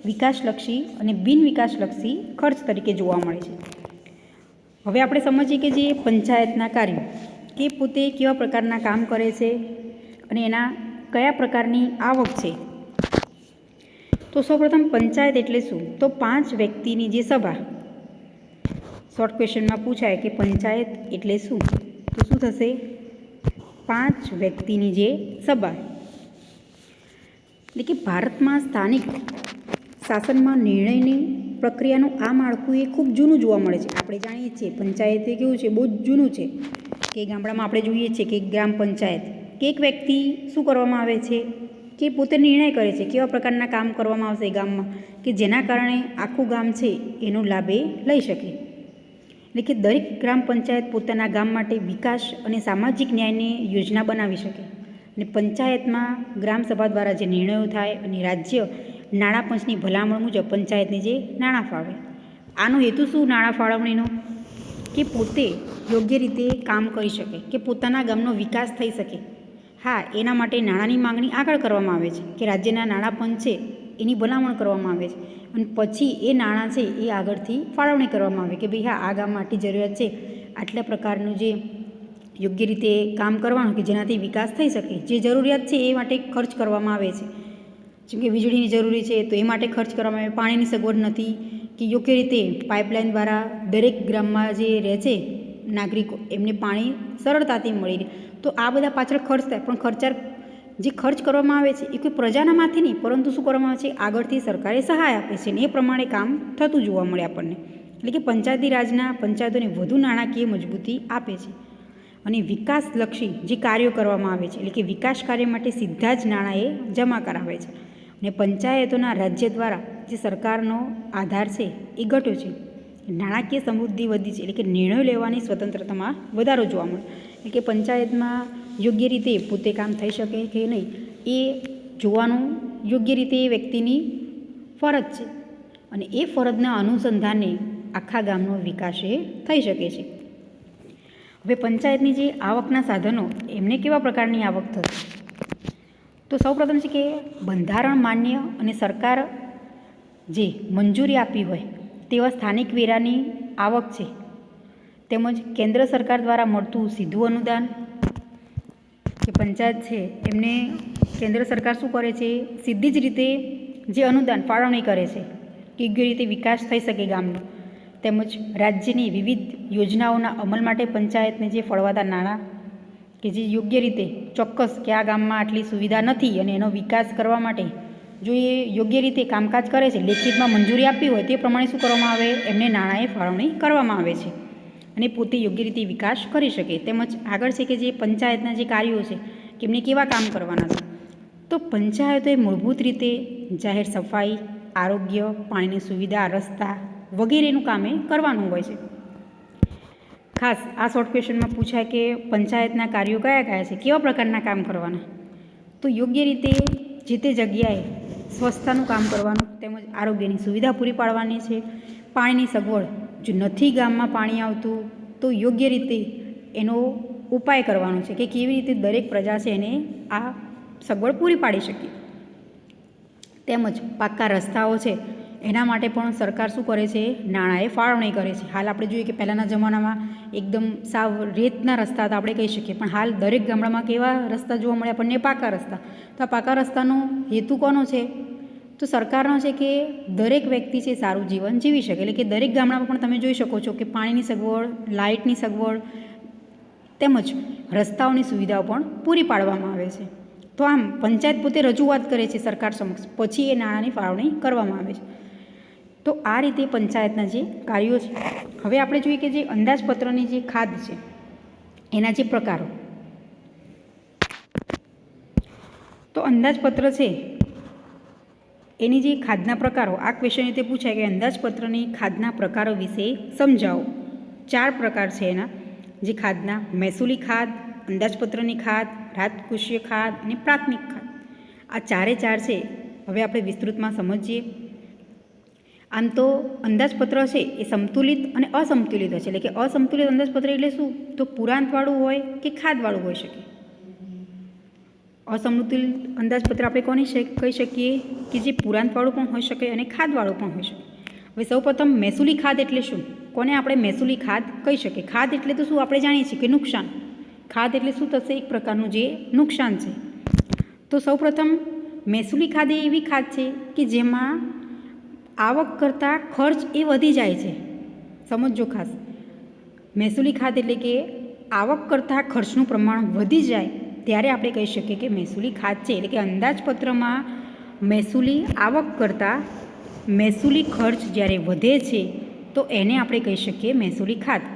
વિકાસલક્ષી અને બિન વિકાસલક્ષી ખર્ચ તરીકે જોવા મળે છે. હવે આપણે સમજીએ કે જે પંચાયતના કાર્યો કે પોતે કેવા પ્રકારના કામ કરે છે અને એના કયા પ્રકારની આવક છે. તો સૌપ્રથમ પંચાયત એટલે શું, તો 5 વ્યક્તિની જે સભા. શોર્ટ ક્વેશ્ચનમાં પૂછાય કે પંચાયત એટલે શું, તો શું થશે, 5 વ્યક્તિની જે સભા. એટલે કે ભારતમાં સ્થાનિક શાસનમાં નિર્ણયની પ્રક્રિયાનું આ માળખું એ ખૂબ જૂનું જોવા મળે છે. આપણે જાણીએ છીએ પંચાયત એ કેવું છે, બહુ જ જૂનું છે. કે ગામડામાં આપણે જોઈએ છીએ કે ગ્રામ પંચાયત કે એક વ્યક્તિ શું કરવામાં આવે છે કે પોતે નિર્ણય કરે છે કેવા પ્રકારના કામ કરવામાં આવશે ગામમાં કે જેના કારણે આખું ગામ છે એનો લાભ એ લઈ શકે. એટલે કે દરેક ગ્રામ પંચાયત પોતાના ગામ માટે વિકાસ અને સામાજિક ન્યાયની યોજના બનાવી શકે. અને પંચાયતમાં ગ્રામસભા દ્વારા જે નિર્ણયો થાય અને રાજ્ય નાણાં પંચની ભલામણ મુજબ પંચાયતને જે નાણાં ફાળવે. આનો હેતુ શું નાણાં ફાળવણીનો? કે પોતે યોગ્ય રીતે કામ કરી શકે, કે પોતાના ગામનો વિકાસ થઈ શકે. હા, એના માટે નાણાંની માંગણી આગળ કરવામાં આવે છે કે રાજ્યના નાણાં પંચ છે એની ભલામણ કરવામાં આવે છે અને પછી એ નાણાં છે એ આગળથી ફાળવણી કરવામાં આવે કે ભાઈ હા, આ ગામમાં આટલી જરૂરિયાત છે, આટલા પ્રકારનું જે યોગ્ય રીતે કામ કરવાનું કે જેનાથી વિકાસ થઈ શકે. જે જરૂરિયાત છે એ માટે ખર્ચ કરવામાં આવે છે. જેમ કે વીજળીની જરૂરી છે તો એ માટે ખર્ચ કરવામાં આવે. પાણીની સગવડ નથી કે યોગ્ય રીતે પાઇપલાઇન દ્વારા દરેક ગ્રામમાં જે રહે છે નાગરિકો એમને પાણી સરળતાથી મળી રહે. તો આ બધા પાછળ ખર્ચ થાય, પણ જે ખર્ચ કરવામાં આવે છે એ કોઈ પ્રજાના માથે નહીં, પરંતુ શું કરવામાં આવે છે, આગળથી સરકારે સહાય આપે છે અને એ પ્રમાણે કામ થતું જોવા મળે આપણને. એટલે કે પંચાયતી રાજના પંચાયતોને વધુ નાણાકીય મજબૂતી આપે છે અને વિકાસલક્ષી જે કાર્યો કરવામાં આવે છે એટલે કે વિકાસ કાર્ય માટે સીધા જ નાણાં એ જમા કરાવે છે. અને પંચાયતોના રાજ્ય દ્વારા જે સરકારનો આધાર છે એ ઘટ્યો છે. નાણાકીય સમૃદ્ધિ વધી છે એટલે કે નિર્ણયો લેવાની સ્વતંત્રતામાં વધારો જોવા મળે. એટલે કે પંચાયતમાં યોગ્ય રીતે પોતે કામ થઈ શકે કે નહીં એ જોવાનું યોગ્ય રીતે એ વ્યક્તિની ફરજ છે અને એ ફરજના અનુસંધાને આખા ગામનો વિકાસ એ થઈ શકે છે. હવે પંચાયતની જે આવકના સાધનો એમને કેવા પ્રકારની આવક થશે? તો સૌપ્રથમ છે કે બંધારણ માન્ય અને સરકાર જે મંજૂરી આપી હોય તેવા સ્થાનિક વેરાની આવક છે, તેમજ કેન્દ્ર સરકાર દ્વારા મળતું સીધું અનુદાન કે પંચાયત છે એમને કેન્દ્ર સરકાર શું કરે છે, સીધી જ રીતે જે અનુદાન ફાળવણી કરે છે કે યોગ્ય રીતે વિકાસ થઈ શકે ગામનો. તેમજ રાજ્યની વિવિધ યોજનાઓના અમલ માટે પંચાયતને જે ફળવાતા નાણાં કે જે યોગ્ય રીતે ચોક્કસ કે આ ગામમાં આટલી સુવિધા નથી અને એનો વિકાસ કરવા માટે જો એ યોગ્ય રીતે કામકાજ કરે છે, લેખિતમાં મંજૂરી આપી હોય તે પ્રમાણે શું કરવામાં આવે, એમને નાણાંએ ફાળવણી કરવામાં આવે છે અને પોતે યોગ્ય રીતે વિકાસ કરી શકે. તેમજ આગળ છે કે જે પંચાયતના જે કાર્યો છે કે એમને કેવા કામ કરવાના છે, તો પંચાયતોએ મૂળભૂત રીતે જાહેર સફાઈ, આરોગ્ય, પાણીની સુવિધા, રસ્તા વગેરેનું કામ એ કરવાનું હોય છે. ખાસ આ શોર્ટ ક્વેશ્ચનમાં પૂછાય કે પંચાયતના કાર્યો કયા કયા છે, કેવા પ્રકારના કામ કરવાના? તો યોગ્ય રીતે જે તે જગ્યાએ સ્વચ્છતાનું કામ કરવાનું, તેમજ આરોગ્યની સુવિધા પૂરી પાડવાની છે. પાણીની સગવડ, જો નથી ગામમાં પાણી આવતું તો યોગ્ય રીતે એનો ઉપાય કરવાનો છે કે કેવી રીતે દરેક પ્રજા છે એને આ સગવડ પૂરી પાડી શકીએ. તેમજ પાક્કા રસ્તાઓ છે એના માટે પણ સરકાર શું કરે છે, નાણાંએ ફાળવણી કરે છે. હાલ આપણે જોઈએ કે પહેલાંના જમાનામાં એકદમ સાવ રેતના રસ્તા હતા આપણે કહી શકીએ, પણ હાલ દરેક ગામડામાં કેવા રસ્તા જોવા મળે આપણને, પાકા રસ્તા. તો આ પાકા રસ્તાનો હેતુ કોનો છે, તો સરકારનો છે કે દરેક વ્યક્તિ છે સારું જીવન જીવી શકે. એટલે કે દરેક ગામડામાં પણ તમે જોઈ શકો છો કે પાણીની સગવડ, લાઇટની સગવડ તેમજ રસ્તાઓની સુવિધાઓ પણ પૂરી પાડવામાં આવે છે. તો આમ પંચાયત પોતે રજૂઆત કરે છે સરકાર સમક્ષ, પછી એ નાણાંની ફાળવણી કરવામાં આવે છે. તો આ રીતે પંચાયતના જે કાર્યો છે. હવે આપણે જોઈએ કે જે અંદાજપત્રની જે ખાધ છે એના જે પ્રકારો, તો અંદાજપત્ર છે એની જે ખાધના પ્રકારો, આ ક્વેશ્ચન રીતે પૂછાય કે અંદાજપત્રની ખાધના પ્રકારો વિશે સમજાવો. 4 પ્રકાર છે એના જે ખાધના: મહેસૂલી ખાધ, અંદાજપત્રની ખાધ, રાજકોષીય ખાધ અને પ્રાથમિક ખાધ. આ 4 છે. હવે આપણે વિસ્તૃતમાં સમજીએ. આમ તો અંદાજપત્ર છે એ સંતુલિત અને અસંતુલિત હોય છે. એટલે કે અસંતુલિત અંદાજપત્ર એટલે શું, તો પુરાંતવાળું હોય કે ખાધવાળું હોઈ શકે. અસંતુલિત અંદાજપત્ર આપણે કોને કહી શકીએ કે જે પુરાંતવાળું પણ હોઈ શકે અને ખાધવાળું પણ હોઈ શકે. હવે સૌપ્રથમ મહેસૂલી ખાધ એટલે શું, કોને આપણે મહેસૂલી ખાધ કહી શકીએ? ખાધ એટલે તો શું આપણે જાણીએ છીએ કે નુકસાન. ખાધ એટલે શું થશે, એક પ્રકારનું જે નુકસાન છે. તો સૌપ્રથમ મહેસૂલી ખાધ એ એવી ખાધ છે કે જેમાં આવક કરતાં ખર્ચ એ વધી જાય છે. સમજો ખાસ, મહેસૂલી ખાધ એટલે કે આવક કરતાં ખર્ચનું પ્રમાણ વધી જાય ત્યારે આપણે કહી શકીએ કે મહેસૂલી ખાધ છે. એટલે કે અંદાજપત્રમાં મહેસૂલી આવક કરતાં મહેસૂલી ખર્ચ જ્યારે વધે છે તો એને આપણે કહી શકીએ મહેસૂલી ખાધ.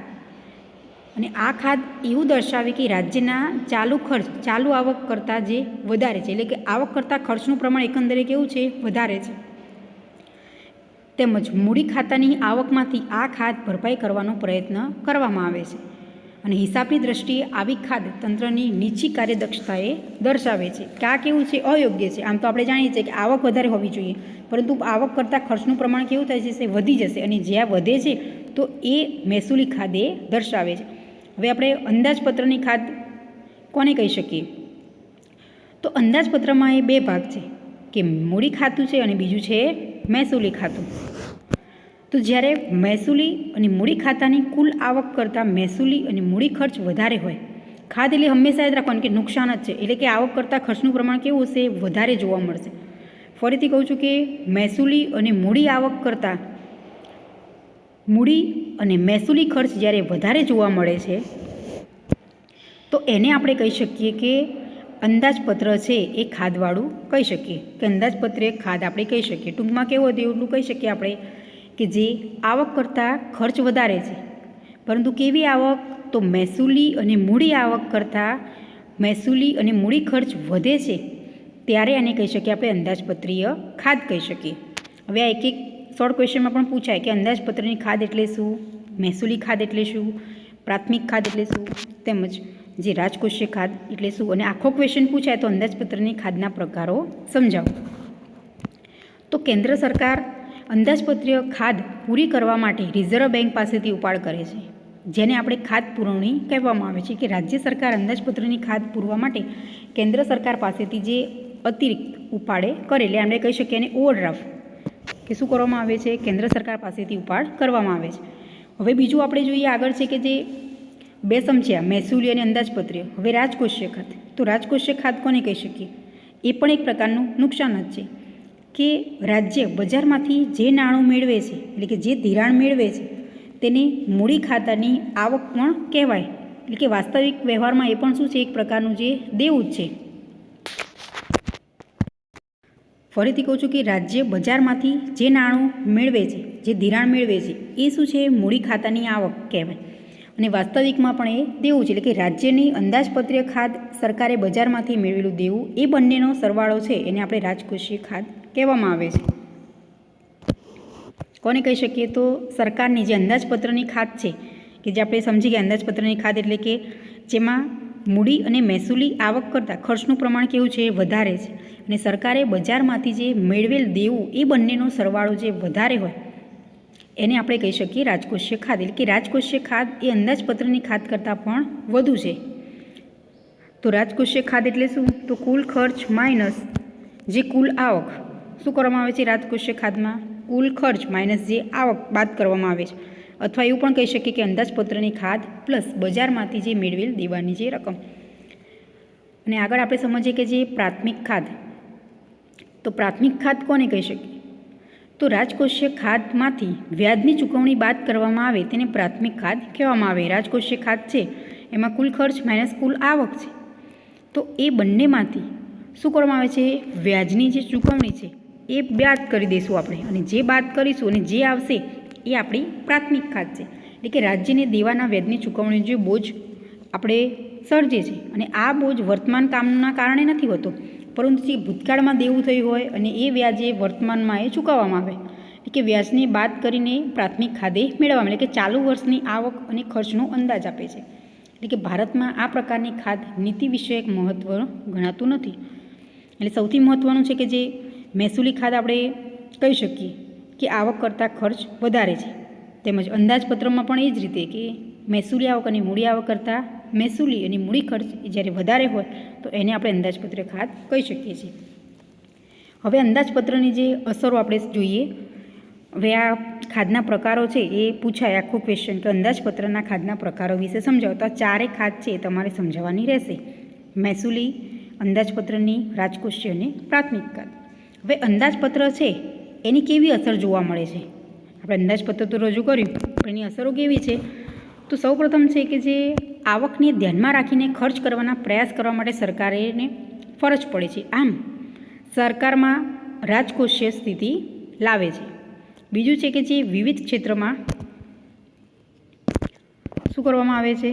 અને આ ખાધ એવું દર્શાવે કે રાજ્યના ચાલુ ખર્ચ ચાલુ આવક કરતાં જે વધારે છે, એટલે કે આવક કરતાં ખર્ચનું પ્રમાણ એકંદરે કેવું છે, વધારે છે. તેમજ મૂડી ખાતાની આવકમાંથી આ ખાધ ભરપાઈ કરવાનો પ્રયત્ન કરવામાં આવે છે. અને હિસાબની દ્રષ્ટિએ આવી ખાધ તંત્રની નીચી કાર્યદક્ષતાએ દર્શાવે છે કે આ કેવું છે, અયોગ્ય છે. આમ તો આપણે જાણીએ છીએ કે આવક વધારે હોવી જોઈએ, પરંતુ આવક કરતાં ખર્ચનું પ્રમાણ કેવું થાય છે, વધી જશે. અને જ્યાં વધે છે તો એ મહેસૂલી ખાધ એ દર્શાવે છે. હવે આપણે અંદાજપત્રની ખાધ કોને કહી શકીએ? તો અંદાજપત્રમાં એ બે ભાગ છે કે મૂડી ખાતું છે અને બીજું છે મહેસૂલી ખાતું. તો જ્યારે મહેસૂલી અને મૂડી ખાતાની કુલ આવક કરતાં મહેસૂલી અને મૂડી ખર્ચ વધારે હોય, ખાધ એટલે હંમેશા યાદ રાખવાનું કે નુકસાન જ છે, એટલે કે આવક કરતાં ખર્ચનું પ્રમાણ કેવું હશે, વધારે જોવા મળશે. ફરીથી કહું છું કે મહેસૂલી અને મૂડી આવક કરતાં મૂડી અને મહેસૂલી ખર્ચ જ્યારે વધારે જોવા મળે છે તો એને આપણે કહી શકીએ કે અંદાજપત્ર છે એ ખાધવાળું કહી શકીએ, કે અંદાજપત્ર એક ખાધ આપણે કહી શકીએ. ટૂંકમાં કેવું હતું એટલું કહી શકીએ આપણે કે જે આવક કરતાં ખર્ચ વધારે છે, પરંતુ કેવી આવક? તો મહેસૂલી અને મૂડી આવક કરતાં મહેસૂલી અને મૂડી ખર્ચ વધે છે, ત્યારે એને કહી શકીએ આપણે અંદાજપત્રીય ખાધ કહી શકીએ. હવે આ એક શોર્ટ ક્વેશ્ચનમાં પણ પૂછાય કે અંદાજપત્રની ખાધ એટલે શું, મહેસૂલી ખાધ એટલે શું, પ્રાથમિક ખાધ એટલે શું, તેમજ જે રાજકોષીય ખાધ એટલે શું. અને આખો ક્વેશ્ચન પૂછાય તો અંદાજપત્રની ખાધના પ્રકારો સમજાવો. તો કેન્દ્ર સરકાર અંદાજપત્રીય ખાધ પૂરી કરવા માટે રિઝર્વ બેંક પાસેથી ઉપાડ કરે છે, જેને આપણે ખાધ પુરવણી કહેવામાં આવે છે. કે રાજ્ય સરકાર અંદાજપત્રની ખાધ પૂરવા માટે કેન્દ્ર સરકાર પાસેથી જે અતિરિક્ત ઉપાડે કરે, એટલે આપણે કહી શકીએ એને ઓવરડ્રાફ્ટ, કે શું કરવામાં આવે છે, કેન્દ્ર સરકાર પાસેથી ઉપાડ કરવામાં આવે છે. હવે બીજું આપણે જોઈએ આગળ છે કે જે બે સમજ્યા મહેસૂલી અને અંદાજપત્રીય. હવે રાજકોષીય ખાધ, તો રાજકોષીય ખાધ કોને કહી શકીએ? એ પણ એક પ્રકારનું નુકસાન જ છે કે રાજ્ય બજારમાંથી જે નાણું મેળવે છે, એટલે કે જે ધિરાણ મેળવે છે, તેને મૂડી ખાતાની આવક પણ કહેવાય. એટલે કે વાસ્તવિક વ્યવહારમાં એ પણ શું છે, એક પ્રકારનું જે દેવું જ છે. ફરીથી કહું છું કે રાજ્ય બજારમાંથી જે નાણું મેળવે છે, જે ધિરાણ મેળવે છે, એ શું છે, મૂડી ખાતાની આવક કહેવાય. અને વાસ્તવિકમાં પણ એ દેવું છે, એટલે કે રાજ્યની અંદાજપત્રીય ખાધ સરકારે બજારમાંથી મેળવેલું દેવું, એ બંનેનો સરવાળો છે એને આપણે રાજકોષીય ખાધ કહેવામાં આવે છે. કોને કહી શકીએ? તો સરકારની જે અંદાજપત્રની ખાધ છે, કે જે આપણે સમજી ગયા અંદાજપત્રની ખાધ એટલે કે જેમાં મૂડી અને મહેસૂલી આવક કરતાં ખર્ચનું પ્રમાણ કેવું છે, વધારે છે. અને સરકારે બજારમાંથી જે મેળવેલ દેવું, એ બંનેનો સરવાળો જે વધારે હોય એને આપણે કહી શકીએ રાજકોષીય ખાધ. એટલે કે રાજકોષીય ખાધ એ અંદાજપત્રની ખાધ કરતાં પણ વધુ છે. તો રાજકોષીય ખાધ એટલે શું? તો કુલ ખર્ચ માઇનસ જે કુલ આવક. શું કરવામાં આવે છે રાજકોષીય ખાધમાં? કુલ ખર્ચ માઇનસ જે આવક બાદ કરવામાં આવે છે. અથવા એવું પણ કહી શકીએ કે અંદાજપત્રની ખાધ પ્લસ બજારમાંથી જે મેળવેલ દેવાની જે રકમ. અને આગળ આપણે સમજીએ કે જે પ્રાથમિક ખાધ. તો પ્રાથમિક ખાધ કોને કહી શકીએ? તો રાજકોષીય ખાધમાંથી વ્યાજની ચૂકવણી બાદ કરવામાં આવે તેને પ્રાથમિક ખાધ કહેવામાં આવે. રાજકોષીય ખાધ છે એમાં કુલ ખર્ચ માઇનસ કુલ આવક છે, તો એ બંનેમાંથી શું કરવામાં આવે છે, વ્યાજની જે ચૂકવણી છે એ બાદ કરી દઈશું આપણે, અને જે બાદ કરીશું અને જે આવશે એ આપણી પ્રાથમિક ખાધ છે. એટલે કે રાજ્યને દેવાના વ્યાજની ચૂકવણી જે બોજ આપણે સર્જે છે, અને આ બોજ વર્તમાન કામના કારણે નથી હોતો, પરંતુ જે ભૂતકાળમાં દેવું થયું હોય અને એ વ્યાજે વર્તમાનમાં એ ચૂકવવામાં આવે, એટલે કે વ્યાજને બાદ કરીને પ્રાથમિક ખાધે મેળવવામાં, એટલે કે ચાલુ વર્ષની આવક અને ખર્ચનો અંદાજ આપે છે. એટલે કે ભારતમાં આ પ્રકારની ખાધ નીતિ વિષયક મહત્વ ગણાતું નથી. એટલે સૌથી મહત્ત્વનું છે કે જે મહેસૂલી ખાધ આપણે કહી શકીએ કે આવક કરતાં ખર્ચ વધારે છે. તેમજ અંદાજપત્રમાં પણ એ જ રીતે કે મહેસૂલી આવક અને મૂડી આવક કરતાં મહેસૂલી અને મૂડી ખર્ચ જ્યારે વધારે હોય તો એને આપણે અંદાજપત્ર ખાધ કહી શકીએ છીએ. હવે અંદાજપત્રની જે અસરો આપણે જોઈએ. હવે આ ખાધના પ્રકારો છે એ પૂછાય આખું ક્વેશ્ચન કે અંદાજપત્રના ખાધના પ્રકારો વિશે સમજાવો. તો આ ચારે ખાધ છે એ તમારે સમજાવવાની રહેશે: મહેસૂલી, અંદાજપત્રની, રાજકોષીય અને પ્રાથમિક ખાધ. હવે અંદાજપત્ર છે એની કેવી અસર જોવા મળે છે? આપણે અંદાજપત્ર તો રજૂ કર્યું, પણ એની અસરો કેવી છે? તો સૌપ્રથમ છે કે જે આવકને ધ્યાનમાં રાખીને ખર્ચ કરવાના પ્રયાસ કરવા માટે સરકારને ફરજ પડે છે. આમ સરકારમાં રાજકોષીય સ્થિતિ લાવે છે. બીજું છે કે જે વિવિધ ક્ષેત્રમાં શું શું કરવામાં આવે છે?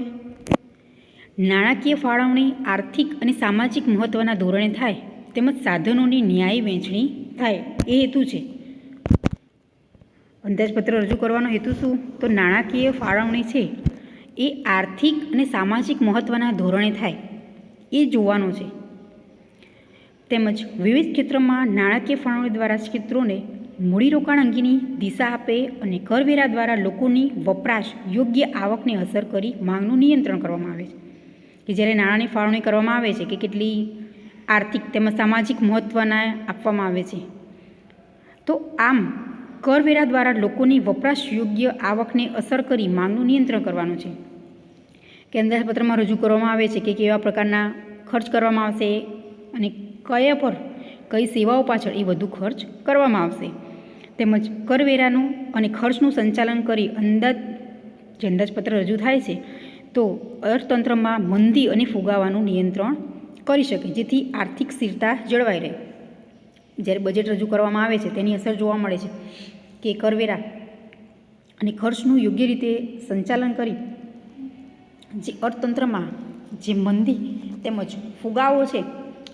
નાણાકીય ફાળવણી આર્થિક અને સામાજિક મહત્ત્વના ધોરણે થાય તેમજ સાધનોની ન્યાયી વહેંચણી થાય એ હેતુ છે. અંદાજપત્ર રજૂ કરવાનો હેતુ શું? તો નાણાકીય ફાળવણી છે એ આર્થિક અને સામાજિક મહત્ત્વના ધોરણે થાય એ જોવાનો છે. તેમજ વિવિધ ક્ષેત્રમાં નાણાકીય ફાળવણી દ્વારા ક્ષેત્રોને મૂડીરોકાણ અંગેની દિશા આપે અને કરવેરા દ્વારા લોકોની વપરાશ યોગ્ય આવકને અસર કરી માંગનું નિયંત્રણ કરવામાં આવે છે. કે જ્યારે નાણાંની ફાળવણી કરવામાં આવે છે કે કેટલી આર્થિક તેમજ સામાજિક મહત્ત્વના આપવામાં આવે છે, તો આમ કરવેરા દ્વારા લોકોની વપરાશ યોગ્ય આવકને અસર કરી માંગનું નિયંત્રણ કરવાનું છે. કે અંદાજપત્રમાં રજૂ કરવામાં આવે છે કે કેવા પ્રકારના ખર્ચ કરવામાં આવશે અને કયા પર કઈ સેવાઓ પાછળ એ વધુ ખર્ચ કરવામાં આવશે. તેમજ કરવેરાનું અને ખર્ચનું સંચાલન કરી જે અંદાજપત્ર રજૂ થાય છે તો અર્થતંત્રમાં મંદી અને ફુગાવાનું નિયંત્રણ કરી શકે, જેથી આર્થિક સ્થિરતા જળવાઈ રહે. જ્યારે બજેટ રજૂ કરવામાં આવે છે તેની અસર જોવા મળે છે કે કરવેરા અને ખર્ચનું યોગ્ય રીતે સંચાલન કરી જે અર્થતંત્રમાં જે મંદી તેમજ ફુગાવો છે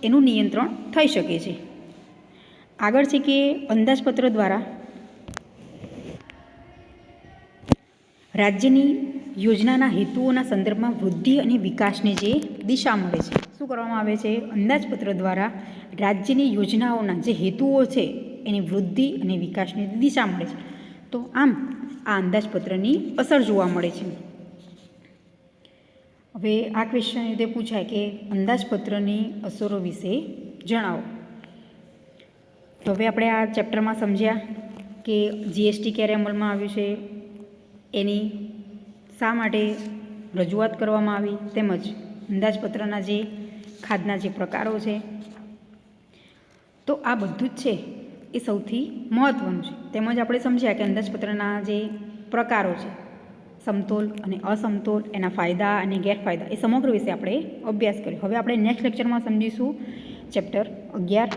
એનું નિયંત્રણ થઈ શકે છે. આગળ છે કે અંદાજપત્ર દ્વારા રાજ્યની યોજનાના હેતુઓના સંદર્ભમાં વૃદ્ધિ અને વિકાસને જે દિશા મળે છે. શું કરવામાં આવે છે? અંદાજપત્ર દ્વારા રાજ્યની યોજનાઓના જે હેતુઓ છે એની વૃદ્ધિ અને વિકાસની દિશા મળે છે. તો આમ આ અંદાજપત્રની અસર જોવા મળે છે. હવે આ ક્વેશ્ચન રીતે પૂછાય કે અંદાજપત્રની અસરો વિશે જણાવો. તો હવે આપણે આ ચેપ્ટરમાં સમજ્યા કે જીએસટી ક્યારે અમલમાં આવ્યું છે, એની શા માટે રજૂઆત કરવામાં આવી, તેમજ અંદાજપત્રના જે ખાધના જે પ્રકારો છે. તો આ બધું જ છે એ સૌથી મહત્ત્વનું છે. તેમજ આપણે સમજ્યા કે અંદાજપત્રના જે પ્રકારો છે, સમતોલ અને અસમતોલ, એના ફાયદા અને ગેરફાયદા, એ સમગ્ર વિશે આપણે અભ્યાસ કર્યો. હવે આપણે નેક્સ્ટ લેક્ચરમાં સમજીશું ચેપ્ટર 11